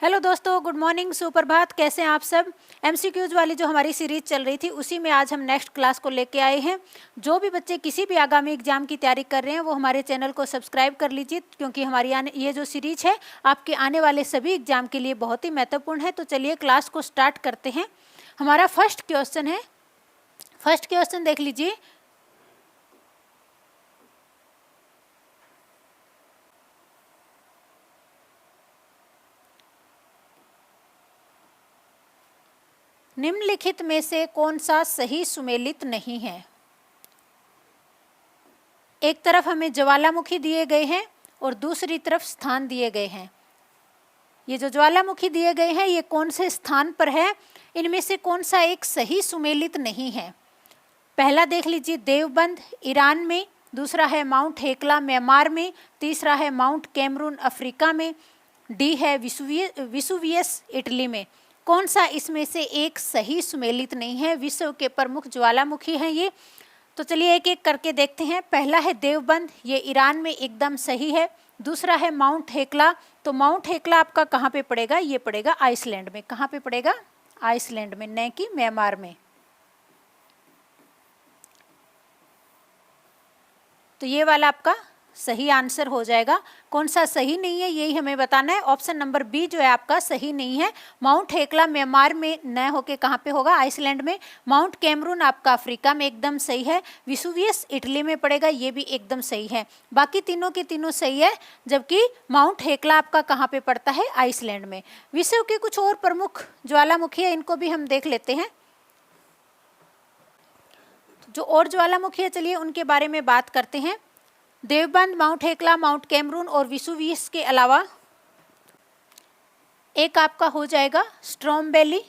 Hello दोस्तों, good morning, सुप्रभात। कैसे हैं आप सब। एमसीक्यूज वाली जो हमारी सीरीज चल रही थी उसी में आज हम नेक्स्ट क्लास को लेके आए हैं। जो भी बच्चे किसी भी आगामी एग्जाम की तैयारी कर रहे हैं वो हमारे चैनल को सब्सक्राइब कर लीजिए, क्योंकि हमारी ये जो सीरीज है आपके आने वाले सभी एग्जाम के लिए बहुत ही महत्वपूर्ण है। तो चलिए क्लास को स्टार्ट करते हैं। हमारा फर्स्ट क्वेश्चन देख लीजिए। निम्नलिखित में से कौन सा सही सुमेलित नहीं है। एक तरफ हमें ज्वालामुखी दिए गए हैं और दूसरी तरफ स्थान दिए गए हैं। ये जो ज्वालामुखी दिए गए हैं ये कौन से स्थान पर है, इनमें से कौन सा एक सही सुमेलित नहीं है। पहला देख लीजिए, देवबंद ईरान में, दूसरा है माउंट हेकला म्यांमार में, तीसरा है माउंट कैमरून अफ्रीका में, डी है विसुवियस इटली में। कौन सा इसमें से एक सही सुमेलित नहीं है। विश्व के प्रमुख ज्वालामुखी हैं ये। तो चलिए एक एक करके देखते हैं। पहला है देवबंद, ये ईरान में एकदम सही है। दूसरा है माउंट हेकला, तो माउंट हेकला आपका कहाँ पे पड़ेगा, ये पड़ेगा आइसलैंड में। कहाँ पे पड़ेगा, आइसलैंड में, न कि म्यांमार में। तो ये वाला आपका सही आंसर हो जाएगा। कौन सा सही नहीं है यही हमें बताना है। ऑप्शन नंबर बी जो है आपका सही नहीं है। माउंट हेकला म्यांमार में न होके कहाँ पे होगा, आइसलैंड में। माउंट कैमरून आपका अफ्रीका में एकदम सही है। विसुवियस इटली में पड़ेगा, ये भी एकदम सही है। बाकी तीनों के तीनों सही है, जबकि माउंट हेकला आपका कहाँ पे पड़ता है, आइसलैंड में। विश्व के कुछ और प्रमुख ज्वालामुखी है, इनको भी हम देख लेते हैं। जो और ज्वालामुखी है चलिए उनके बारे में बात करते हैं। देवबंद, माउंट हेकला, माउंट कैमरून और विसुवियस के अलावा एक आपका हो जाएगा स्ट्रोम्बेली।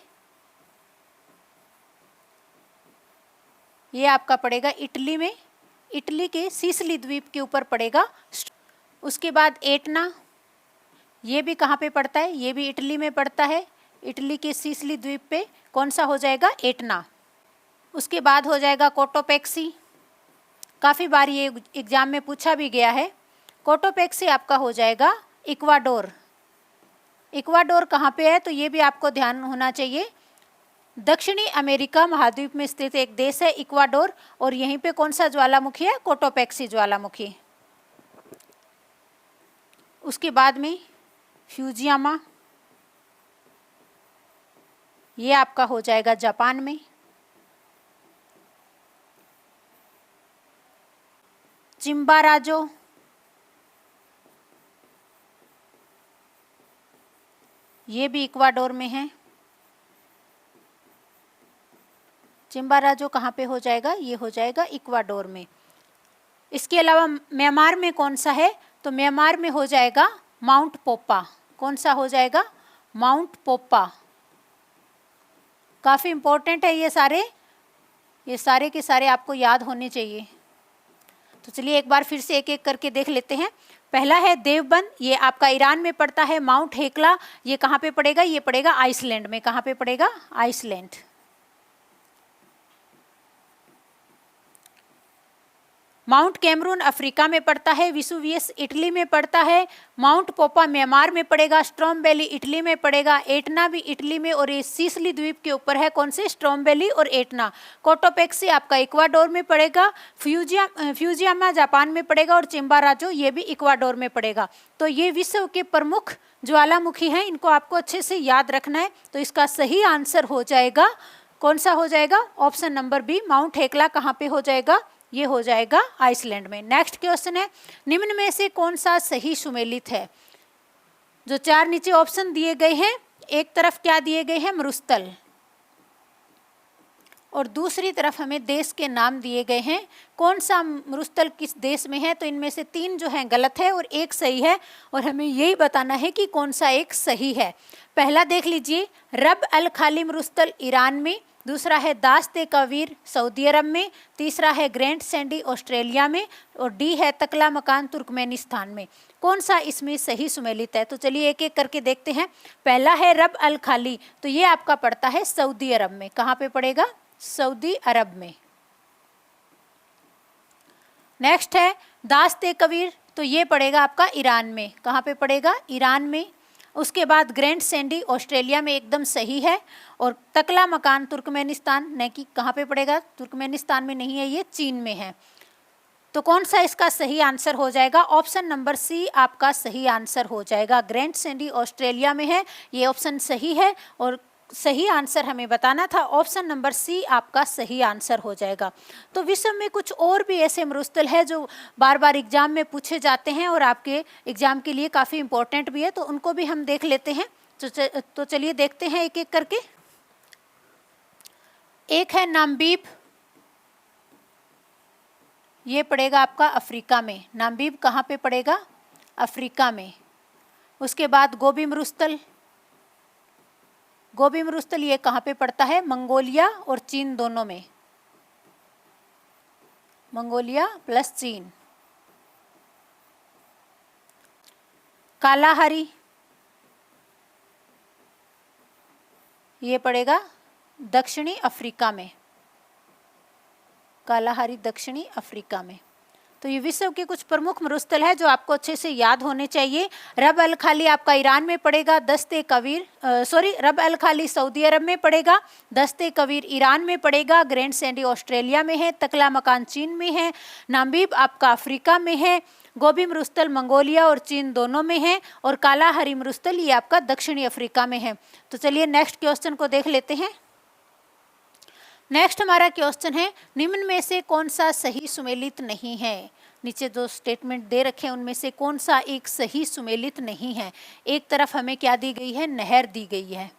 ये आपका पड़ेगा इटली में, इटली के सिसिली द्वीप के ऊपर पड़ेगा। उसके बाद एटना, ये भी कहाँ पे पड़ता है, ये भी इटली में पड़ता है। इटली के सिसिली द्वीप पे कौन सा हो जाएगा, एटना। उसके बाद हो जाएगा कोटोपेक्सी, काफ़ी बार ये एग्जाम में पूछा भी गया है। कोटोपेक्सी आपका हो जाएगा इक्वाडोर। इक्वाडोर कहाँ पे है, तो ये भी आपको ध्यान होना चाहिए। दक्षिणी अमेरिका महाद्वीप में स्थित एक देश है इक्वाडोर, और यहीं पे कौन सा ज्वालामुखी है, कोटोपेक्सी ज्वालामुखी। उसके बाद में फ्यूजियामा, ये आपका हो जाएगा जापान में। चिम्बाराजो, ये भी इक्वाडोर में है। चिम्बाराजो कहाँ पे हो जाएगा, ये हो जाएगा इक्वाडोर में। इसके अलावा म्यांमार में कौन सा है, तो म्यांमार में हो जाएगा माउंट पोपा। कौन सा हो जाएगा, माउंट पोपा। काफ़ी इंपॉर्टेंट है ये सारे के सारे आपको याद होने चाहिए। तो चलिए एक बार फिर से एक एक करके देख लेते हैं। पहला है देवबंद, ये आपका ईरान में पड़ता है। माउंट हेकला, ये कहाँ पे पड़ेगा, ये पड़ेगा आइसलैंड में। कहाँ पे पड़ेगा, आइसलैंड। माउंट कैमरून अफ्रीका में पड़ता है। विसुवियस इटली में पड़ता है। माउंट पोपा म्यांमार में पड़ेगा। स्ट्रोम्बेली इटली में पड़ेगा। एटना भी इटली में, और ये सिसिली द्वीप के ऊपर है। कौन से, स्ट्रोम्बेली और एटना। कोटोपेक्सी आपका इक्वाडोर में पड़ेगा। फ्यूजियामा जापान में पड़ेगा, और चिम्बाराजो ये भी इक्वाडोर में पड़ेगा। तो ये विश्व के प्रमुख ज्वालामुखी हैं, इनको आपको अच्छे से याद रखना है। तो इसका सही आंसर हो जाएगा, कौन सा हो जाएगा, ऑप्शन नंबर बी, माउंट हेकला कहाँ पे हो जाएगा, ये हो जाएगा आइसलैंड में। नेक्स्ट क्वेश्चन है, निम्न में से कौन सा सही सुमेलित है। जो चार नीचे ऑप्शन दिए गए हैं, एक तरफ क्या दिए गए हैं, मरुस्थल, और दूसरी तरफ हमें देश के नाम दिए गए हैं। कौन सा मरुस्थल किस देश में है, तो इनमें से तीन जो हैं गलत है और एक सही है, और हमें यही बताना है कि कौन सा एक सही है। पहला देख लीजिए, रब अल खाली मरुस्थल ईरान में। दूसरा है दाश्त ए कवीर सऊदी अरब में। तीसरा है ग्रैंड सैंडी ऑस्ट्रेलिया में, और डी है तकला मकान तुर्कमेनिस्तान में। कौन सा इसमें सही सुमेलित है, तो चलिए एक एक करके देखते हैं। पहला है रब अल खाली, तो ये आपका पड़ता है सऊदी अरब में। कहाँ पे पड़ेगा, सऊदी अरब में। नेक्स्ट है दाश्त ए कवीर, तो ये पड़ेगा आपका ईरान में। कहाँ पे पड़ेगा, ईरान में। उसके बाद ग्रैंड सैंडी ऑस्ट्रेलिया में एकदम सही है। और तकला मकान तुर्कमेनिस्तान, न कि कहाँ पे पड़ेगा, तुर्कमेनिस्तान में नहीं है, ये चीन में है। तो कौन सा इसका सही आंसर हो जाएगा? ऑप्शन नंबर सी आपका सही आंसर हो जाएगा। ग्रैंड सैंडी ऑस्ट्रेलिया में है, ये ऑप्शन सही है और सही आंसर हमें बताना था। ऑप्शन नंबर सी आपका सही आंसर हो जाएगा। तो विश्व में कुछ और भी ऐसे मरुस्थल है जो बार बार एग्जाम में पूछे जाते हैं और आपके एग्जाम के लिए काफ़ी इंपॉर्टेंट भी है, तो उनको भी हम देख लेते हैं। तो चलिए देखते हैं एक एक करके। एक है नाम्बीब, ये पड़ेगा आपका अफ्रीका में। नाम्बीब कहाँ पे पड़ेगा? अफ्रीका में। उसके बाद गोबी मरुस्थल, गोबी मरुस्थल ये कहाँ पे पड़ता है? मंगोलिया और चीन दोनों में, मंगोलिया प्लस चीन। कालाहारी ये पड़ेगा दक्षिणी अफ्रीका में, कालाहारी दक्षिणी अफ्रीका में। तो ये विश्व के कुछ प्रमुख मरुस्थल है जो आपको अच्छे से याद होने चाहिए। रब अल खाली आपका ईरान में पड़ेगा, दस्ते कबीर रब अल खाली सऊदी अरब में पड़ेगा, दस्ते कबीर ईरान में पड़ेगा, ग्रैंड सैंडी ऑस्ट्रेलिया में है, तकला मकान चीन में है, नाम्बीब आपका अफ्रीका में है, गोबी मरुस्थल मंगोलिया और चीन दोनों में है, और कालाहारी मरुस्थल ये आपका दक्षिणी अफ्रीका में है। तो चलिए नेक्स्ट क्वेश्चन को देख लेते हैं। नेक्स्ट हमारा क्वेश्चन है, निम्न में से कौन सा सही सुमेलित नहीं है? नीचे जो स्टेटमेंट दे रखे हैं उनमें से कौन सा एक सही सुमेलित नहीं है? एक तरफ हमें क्या दी गई है? नहर दी गई है,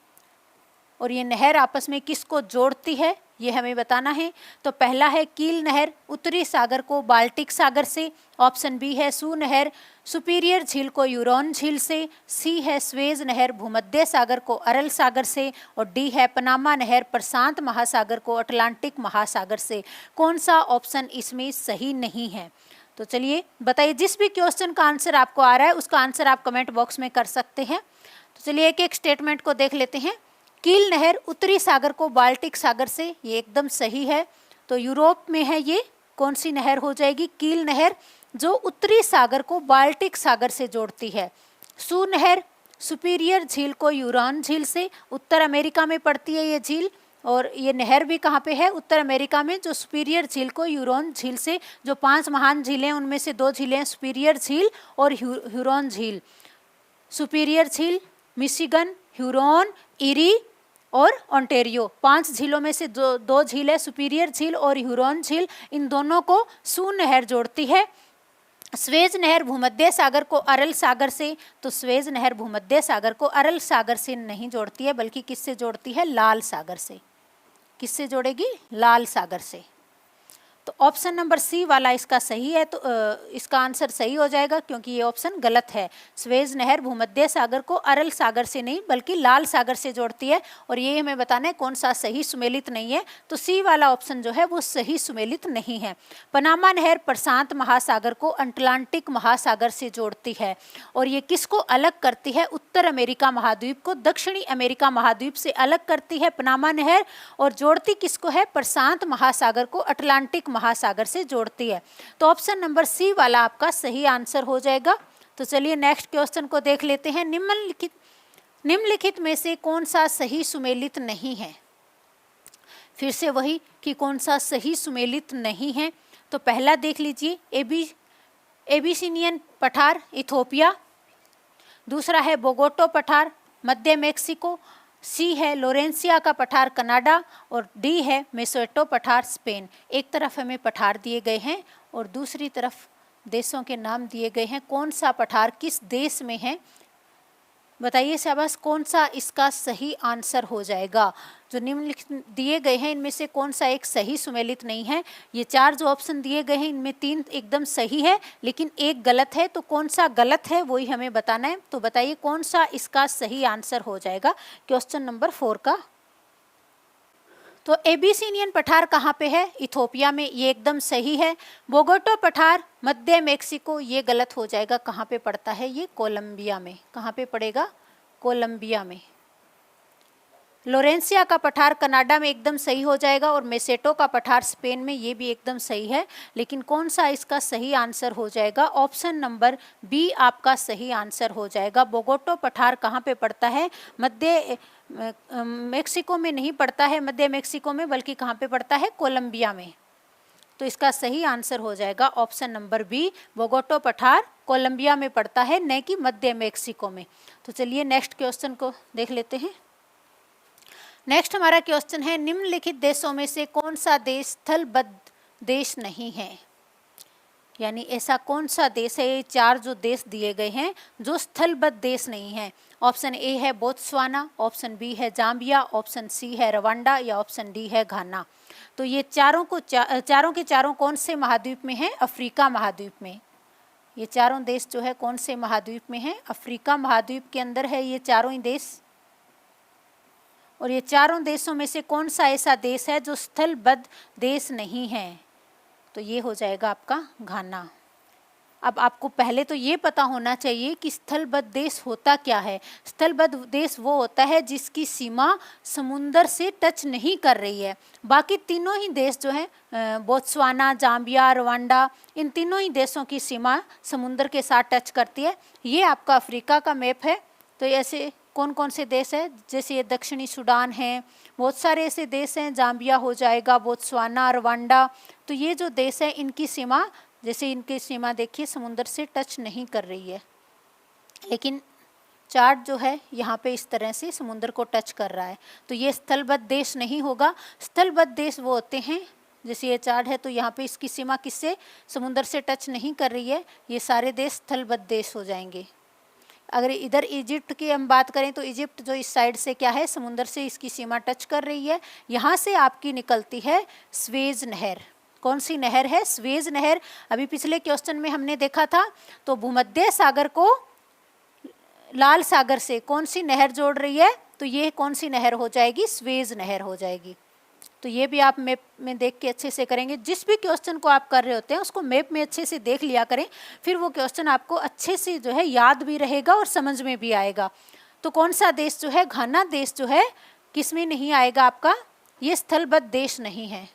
और ये नहर आपस में किसको जोड़ती है ये हमें बताना है। तो पहला है कील नहर, उत्तरी सागर को बाल्टिक सागर से। ऑप्शन बी है सू नहर, सुपीरियर झील को यूरोन झील से। सी है स्वेज नहर, भूमध्य सागर को अरल सागर से। और डी है पनामा नहर, प्रशांत महासागर को अटलांटिक महासागर से। कौन सा ऑप्शन इसमें सही नहीं है? तो चलिए बताइए, जिस भी क्वेश्चन का आंसर आपको आ रहा है उसका आंसर आप कमेंट बॉक्स में कर सकते हैं। तो चलिए एक एक स्टेटमेंट को देख लेते हैं। कील नहर उत्तरी सागर को बाल्टिक सागर से, ये एकदम सही है। तो यूरोप में है, ये कौन सी नहर हो जाएगी? कील नहर, जो उत्तरी सागर को बाल्टिक सागर से जोड़ती है। सू नहर सुपीरियर झील को यूरोन झील से, उत्तर अमेरिका में पड़ती है ये झील, और ये नहर भी कहाँ पे है? उत्तर अमेरिका में, जो सुपीरियर झील को यूरोन झील से। जो 5 महान झीलें उनमें से 2 झीलें सुपीरियर झील और ह्यूरोन झील। सुपीरियर झील, मिशिगन, ह्यूरोन, इरी और ओंटारियो, 5 झीलों में से 2 झील है, सुपीरियर झील और ह्यूरोन झील। इन दोनों को सू नहर जोड़ती है। स्वेज नहर भूमध्य सागर को अरल सागर से, तो स्वेज नहर भूमध्य सागर को अरल सागर से नहीं जोड़ती है, बल्कि किससे जोड़ती है? लाल सागर से। किससे जोड़ेगी? लाल सागर से। तो ऑप्शन नंबर सी वाला इसका सही है, तो इसका आंसर सही हो जाएगा, क्योंकि ये ऑप्शन गलत है। स्वेज नहर भूमध्य सागर को अरल सागर से नहीं बल्कि लाल सागर से जोड़ती है, और ये हमें बताना है कौन सा सही सुमेलित नहीं है। तो सी वाला ऑप्शन जो है वो सही सुमेलित नहीं है। पनामा नहर प्रशांत महासागर को अटलांटिक महासागर से जोड़ती है, और ये किसको अलग करती है? उत्तर अमेरिका महाद्वीप को दक्षिणी अमेरिका महाद्वीप से अलग करती है पनामा नहर, और जोड़ती किसको है? प्रशांत महासागर को अटलांटिक महासागर से जोड़ती है। तो ऑप्शन नंबर सी वाला आपका सही आंसर हो जाएगा। तो चलिए नेक्स्ट क्वेश्चन को देख लेते हैं। निम्नलिखित में से कौन सा सही सुमेलित नहीं है? फिर से वही कि कौन सा सही सुमेलित नहीं है। तो पहला देख लीजिए, एबिसिनियन पठार इथोपिया। दूसरा है बोगोटो पठार मध्य मेक्सिको। सी है लोरेंसिया का पठार कनाडा, और डी है मेसोटो पठार स्पेन। एक तरफ हमें पठार दिए गए हैं और दूसरी तरफ देशों के नाम दिए गए हैं। कौन सा पठार किस देश में है? बताइए शाबाश, कौन सा इसका सही आंसर हो जाएगा? जो निम्नलिखित दिए गए हैं इनमें से कौन सा एक सही सुमेलित नहीं है? ये 4 जो ऑप्शन दिए गए हैं इनमें 3 एकदम सही है, लेकिन एक गलत है। तो कौन सा गलत है वही हमें बताना है। तो बताइए कौन सा इसका सही आंसर हो जाएगा क्वेश्चन नंबर 4 का। तो एबिसिनियन पठार कहाँ पे है? इथोपिया में, ये एकदम सही है। बोगोटो पठार मध्य मेक्सिको, ये गलत हो जाएगा। कहाँ पे पड़ता है? ये कोलंबिया में। कहाँ पे पड़ेगा? कोलंबिया में। लोरेंसिया का पठार कनाडा में एकदम सही हो जाएगा, और मेसेटो का पठार स्पेन में, ये भी एकदम सही है। लेकिन कौन सा इसका सही आंसर हो जाएगा? ऑप्शन नंबर बी आपका सही आंसर हो जाएगा। बोगोटो पठार कहाँ पे पड़ता है? मध्य मेक्सिको में नहीं पड़ता है, मध्य मेक्सिको में, बल्कि कहाँ पे पड़ता है? कोलंबिया में। तो इसका सही आंसर हो जाएगा ऑप्शन नंबर बी, बोगोटो पठार कोलंबिया में पड़ता है, न कि मध्य मेक्सिको में। तो चलिए नेक्स्ट क्वेश्चन को देख लेते हैं। नेक्स्ट हमारा क्वेश्चन है, निम्नलिखित देशों में से कौन सा देश स्थलबद्ध देश नहीं है? यानी ऐसा कौन सा देश है, ये 4 जो देश दिए गए हैं, जो स्थलबद्ध देश नहीं है? ऑप्शन ए है बोत्सवाना, ऑप्शन बी है जाम्बिया, ऑप्शन सी है रवांडा, या ऑप्शन डी है घाना। तो ये चारों के चारों कौन से महाद्वीप में हैं? अफ्रीका महाद्वीप में। ये चारों देश जो है कौन से महाद्वीप में हैं? अफ्रीका महाद्वीप के अंदर है ये चारों ही देश। और ये चारों देशों में से कौन सा ऐसा देश है जो स्थलबद्ध देश नहीं है? तो ये हो जाएगा आपका घाना। अब आपको पहले तो ये पता होना चाहिए कि स्थलबद्ध देश होता क्या है। स्थलबद्ध देश वो होता है जिसकी सीमा समुंदर से टच नहीं कर रही है। बाकी तीनों ही देश जो है, बोत्सवाना, जाम्बिया, रवांडा, इन तीनों ही देशों की सीमा समुंदर के साथ टच करती है। ये आपका अफ्रीका का मैप है। तो ऐसे कौन कौन से देश है? जैसे ये दक्षिणी सूडान है, बहुत सारे ऐसे देश हैं, जाम्बिया हो जाएगा, बोत्सवाना, रवांडा। तो ये जो देश है इनकी सीमा, जैसे इनकी सीमा देखिए समुंदर से टच नहीं कर रही है, लेकिन चार्ट जो है यहाँ पे इस तरह से समुंदर को टच कर रहा है। तो ये स्थलबद्ध देश नहीं होगा। स्थलबद्ध देश वो होते हैं, जैसे ये चार्ट है तो यहाँ पे इसकी सीमा किससे, समुंदर से टच नहीं कर रही है, ये सारे देश स्थलबद्ध देश हो जाएंगे। अगर इधर इजिप्ट की हम बात करें तो इजिप्ट जो इस साइड से क्या है, समुंदर से इसकी सीमा टच कर रही है। यहाँ से आपकी निकलती है स्वेज नहर। कौन सी नहर है? स्वेज नहर। अभी पिछले क्वेश्चन में हमने देखा था। तो भूमध्य सागर को लाल सागर से कौन सी नहर जोड़ रही है? तो ये कौन सी नहर हो जाएगी? स्वेज नहर हो जाएगी। तो ये भी आप मैप में देख के अच्छे से करेंगे। जिस भी क्वेश्चन को आप कर रहे होते हैं उसको मैप में अच्छे से देख लिया करें, फिर वो क्वेश्चन आपको अच्छे से जो है याद भी रहेगा और समझ में भी आएगा। तो कौन सा देश जो है, घाना देश जो है, किस में नहीं आएगा आपका? ये स्थलबद्ध देश नहीं है।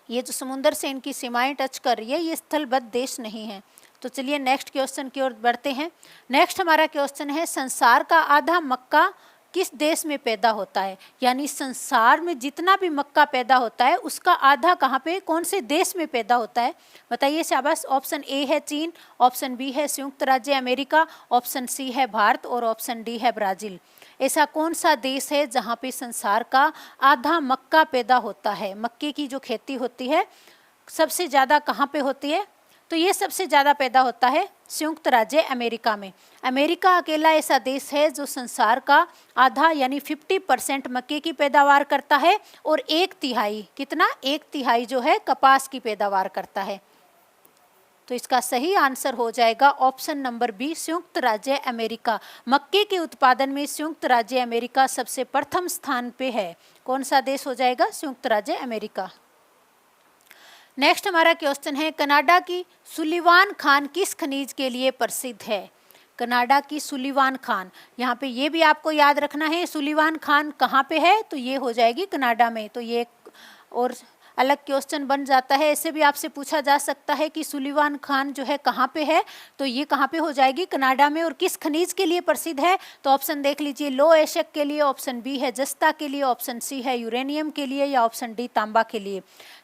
ये जो समुंदर से इनकी सीमाएं टच कर रही है, ये स्थलबद्ध देश नहीं है। तो चलिए नेक्स्ट क्वेश्चन की ओर बढ़ते हैं। नेक्स्ट हमारा क्वेश्चन है, संसार का आधा मक्का किस देश में पैदा होता है? यानी संसार में जितना भी मक्का पैदा होता है उसका आधा कहाँ पे, कौन से देश में पैदा होता है? बताइए शाबाश। ऑप्शन ए है चीन, ऑप्शन बी है संयुक्त राज्य अमेरिका, ऑप्शन सी है भारत, और ऑप्शन डी है ब्राजील। ऐसा कौन सा देश है जहाँ पे संसार का आधा मक्का पैदा होता है? मक्के की जो खेती होती है सबसे ज़्यादा कहाँ पे होती है? तो ये सबसे ज़्यादा पैदा होता है संयुक्त राज्य अमेरिका में। अमेरिका अकेला ऐसा देश है जो संसार का आधा यानी 50% मक्के की पैदावार करता है, और 1/3 कितना, 1/3 जो है कपास की पैदावार करता है। तो इसका सही आंसर हो जाएगा ऑप्शन नंबर बी, संयुक्त राज्य अमेरिका। मक्के के उत्पादन में संयुक्त राज्य अमेरिका सबसे प्रथम स्थान पे है। कौन सा देश हो जाएगा? संयुक्त राज्य अमेरिका। नेक्स्ट हमारा क्वेश्चन है, कनाडा की सुलिवान खान किस खनिज के लिए प्रसिद्ध है? कनाडा की सुलिवान खान, यहाँ पे ये भी आपको याद रखना है, सुलिवान खान कहाँ पे है? तो ये हो जाएगी कनाडा में। तो ये और अलग क्वेश्चन बन जाता है। ऐसे भी आपसे पूछा जा सकता है कि सुलिवान खान जो है कहाँ पे है? तो ये कहाँ पे हो जाएगी? कनाडा में। और किस खनिज के लिए प्रसिद्ध है? तो ऑप्शन देख लीजिए, लो एशक के लिए, ऑप्शन बी है जस्ता के लिए, ऑप्शन सी है यूरेनियम के लिए, या ऑप्शन डी तांबा के लिए।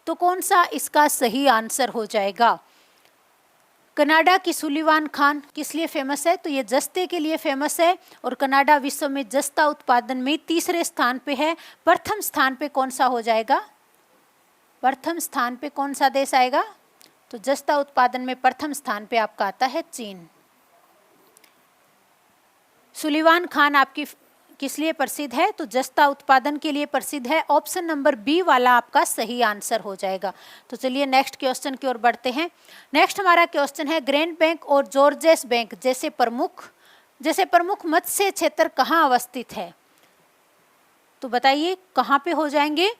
तो कौन सा इसका सही आंसर हो जाएगा? कनाडा की सुलिवान खान किस लिए फेमस है? तो ये जस्ते के लिए फेमस है, और कनाडा विश्व में जस्ता उत्पादन में 3रे स्थान पे है। प्रथम स्थान पे कौन सा हो जाएगा? प्रथम स्थान पे कौन सा देश आएगा? तो जस्ता उत्पादन में प्रथम स्थान पे आपका आता है चीन। सुलिवान खान आपकी किस लिए प्रसिद्ध है? तो जस्ता उत्पादन के लिए प्रसिद्ध है। ऑप्शन नंबर बी वाला आपका सही आंसर हो जाएगा। तो चलिए नेक्स्ट क्वेश्चन की ओर बढ़ते हैं। नेक्स्ट हमारा क्वेश्चन है, ग्रैंड बैंक और जॉर्जेस बैंक जैसे प्रमुख मत्स्य क्षेत्र कहाँ अवस्थित है? तो बताइए कहाँ पे हो जाएंगे?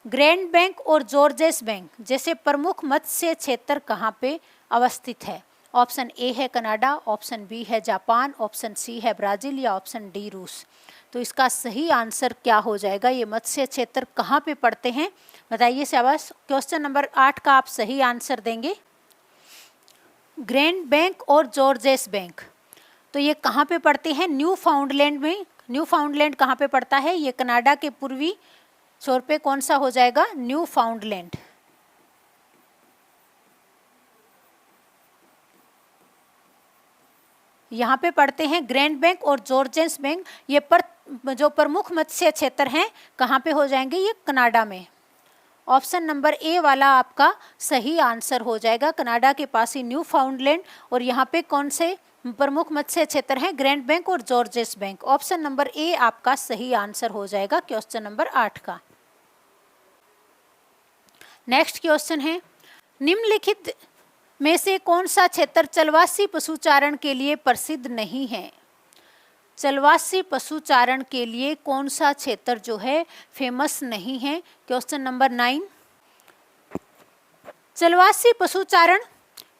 ग्रैंड बैंक और जॉर्जेस बैंक जैसे प्रमुख मत्स्य क्षेत्र कहाँ पे अवस्थित है? ऑप्शन ए है कनाडा, ऑप्शन बी है जापान, ऑप्शन सी है ब्राज़ील या ऑप्शन डी रूस। तो इसका सही आंसर क्या हो जाएगा? ये मत्स्य क्षेत्र कहाँ पे पड़ते हैं बताइए शाबाश। क्वेश्चन नंबर 8 का आप सही आंसर देंगे। ग्रैंड बैंक और जॉर्जेस बैंक, तो ये कहाँ पे पड़ते हैं? न्यू फाउंडलैंड में। न्यू फाउंडलैंड कहाँ पे पड़ता है? ये कनाडा के पूर्वी छोर पे कौन सा हो जाएगा? न्यू फाउंडलैंड। यहाँ पे पढ़ते हैं ग्रैंड बैंक और जॉर्जेस बैंक। ये जो प्रमुख मत्स्य क्षेत्र हैं कहाँ पे हो जाएंगे? ये कनाडा में। ऑप्शन नंबर ए वाला आपका सही आंसर हो जाएगा। कनाडा के पास ही न्यू फाउंडलैंड और यहाँ पे कौन से प्रमुख मत्स्य क्षेत्र हैं? ग्रैंड बैंक और George's bank. Option number A आपका सही आंसर हो जाएगा क्वेश्चन नंबर 8 का। नेक्स्ट क्वेश्चन है, निम्नलिखित में से कौन सा क्षेत्र चलवासी पशुचारण के लिए प्रसिद्ध नहीं है? चलवासी पशुचारण के लिए कौन सा क्षेत्र जो है फेमस नहीं है? Question number 9। चलवासी पशुचारण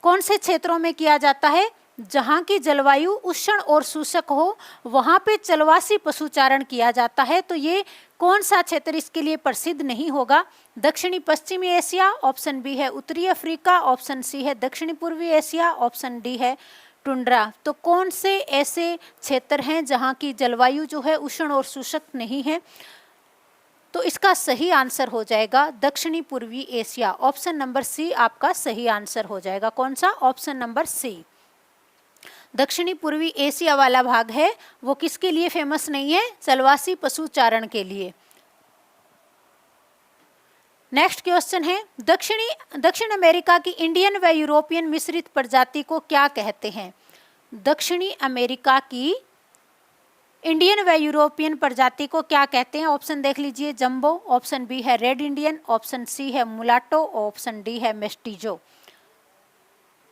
कौन से क्षेत्रों में किया जाता है? जहाँ की जलवायु उष्ण और शुष्क हो वहाँ पे चलवासी पशुचारण किया जाता है। तो ये कौन सा क्षेत्र इसके लिए प्रसिद्ध नहीं होगा? दक्षिणी पश्चिमी एशिया, ऑप्शन बी है उत्तरी अफ्रीका, ऑप्शन सी है दक्षिणी पूर्वी एशिया, ऑप्शन डी है टुंड्रा। तो कौन से ऐसे क्षेत्र हैं जहाँ की जलवायु जो है उष्ण और शुष्क नहीं है? तो इसका सही आंसर हो जाएगा दक्षिणी पूर्वी एशिया। ऑप्शन नंबर सी आपका सही आंसर हो जाएगा। कौन सा? Option number C. दक्षिणी पूर्वी एशिया वाला भाग है वो किसके लिए फेमस नहीं है? चलवासी पशुचारण के लिए। नेक्स्ट क्वेश्चन है, दक्षिण अमेरिका की इंडियन व यूरोपियन मिश्रित प्रजाति को क्या कहते हैं? दक्षिणी अमेरिका की इंडियन व यूरोपियन प्रजाति को क्या कहते हैं? ऑप्शन देख लीजिए, जंबो, ऑप्शन बी है रेड इंडियन, ऑप्शन सी है मुलाटो, ऑप्शन डी है मेस्टिजो।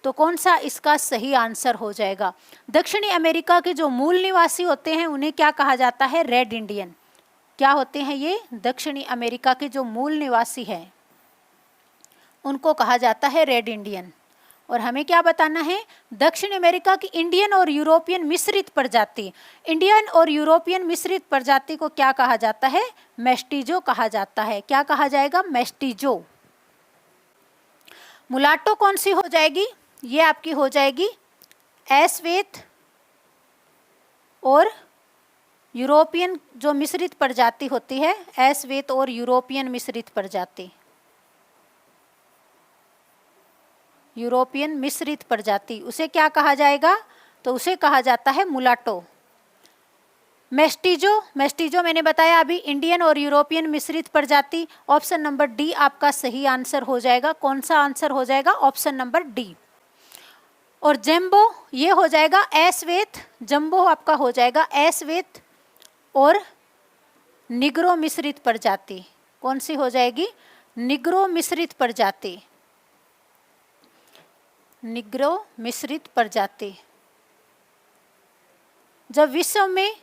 तो कौन सा इसका सही आंसर हो जाएगा? दक्षिणी अमेरिका के जो मूल निवासी होते हैं उन्हें क्या कहा जाता है? Red Indian. क्या होते हैं ये? दक्षिणी अमेरिका के जो मूल निवासी हैं उनको कहा जाता है रेड इंडियन। और हमें क्या बताना है? दक्षिण अमेरिका की इंडियन और यूरोपियन मिश्रित प्रजाति, इंडियन और यूरोपियन मिश्रित प्रजाति को क्या कहा जाता है? मेस्टिजो कहा जाता है। क्या कहा जाएगा? मेस्टिजो। मुलाटो कौन सी हो जाएगी? ये आपकी हो जाएगी एश्वेत और यूरोपियन जो मिश्रित प्रजाति होती है, एश्वेत और यूरोपियन मिश्रित प्रजाति, यूरोपियन मिश्रित प्रजाति उसे क्या कहा जाएगा? तो उसे कहा जाता है मुलाटो। मेस्टिजो मैंने बताया अभी इंडियन और यूरोपियन मिश्रित प्रजाति। ऑप्शन नंबर डी आपका सही आंसर हो जाएगा। कौन सा आंसर हो जाएगा? Option number D. और जंबो ये हो जाएगा एश्वेत, जंबो आपका हो जाएगा एश्वेत और निग्रो मिश्रित प्रजाति। कौन सी हो जाएगी? निग्रो मिश्रित प्रजाति, निग्रो मिश्रित प्रजाति। जब विश्व में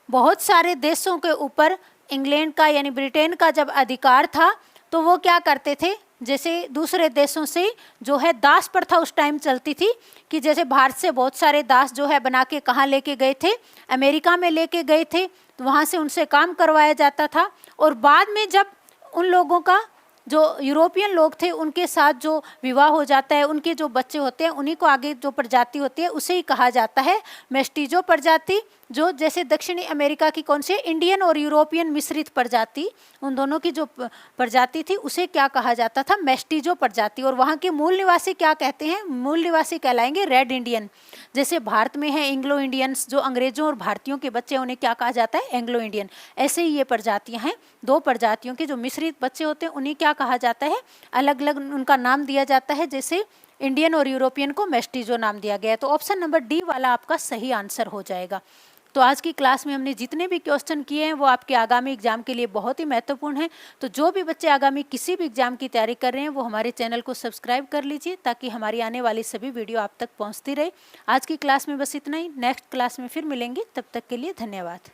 बहुत सारे देशों के ऊपर इंग्लैंड का यानी ब्रिटेन का जब अधिकार था तो वो क्या करते थे? जैसे दूसरे देशों से जो है दास प्रथा उस टाइम चलती थी कि जैसे भारत से बहुत सारे दास जो है बना के कहाँ लेके गए थे? अमेरिका में लेके गए थे। तो वहाँ से उनसे काम करवाया जाता था और बाद में जब उन लोगों का जो यूरोपियन लोग थे उनके साथ जो विवाह हो जाता है, उनके जो बच्चे होते हैं उन्हीं को आगे जो प्रजाति होती है उसे ही कहा जाता है मेस्टिजो प्रजाति। जो जैसे दक्षिणी अमेरिका की कौन सी इंडियन और यूरोपियन मिश्रित प्रजाति, उन दोनों की जो प्रजाति थी उसे क्या कहा जाता था? मेस्टिजो प्रजाति। और वहाँ के मूल निवासी क्या कहते हैं? मूल निवासी कहलाएंगे रेड इंडियन। जैसे भारत में है एंग्लो इंडियंस, जो अंग्रेजों और भारतीयों के बच्चे उन्हें क्या कहा जाता है? Anglo Indian. ऐसे ही ये प्रजातियाँ हैं, दो प्रजातियों के जो मिश्रित बच्चे होते हैं उन्हें क्या कहा जाता है? अलग अलग उनका नाम दिया जाता है। जैसे इंडियन और यूरोपियन को मेस्टिजो नाम दिया गया है। तो ऑप्शन नंबर डी वाला आपका सही आंसर हो जाएगा। तो आज की क्लास में हमने जितने भी क्वेश्चन किए हैं वो आपके आगामी एग्जाम के लिए बहुत ही महत्वपूर्ण हैं। तो जो भी बच्चे आगामी किसी भी एग्जाम की तैयारी कर रहे हैं वो हमारे चैनल को सब्सक्राइब कर लीजिए ताकि हमारी आने वाली सभी वीडियो आप तक पहुंचती रहे। आज की क्लास में बस इतना ही। नेक्स्ट क्लास में फिर मिलेंगे, तब तक के लिए धन्यवाद।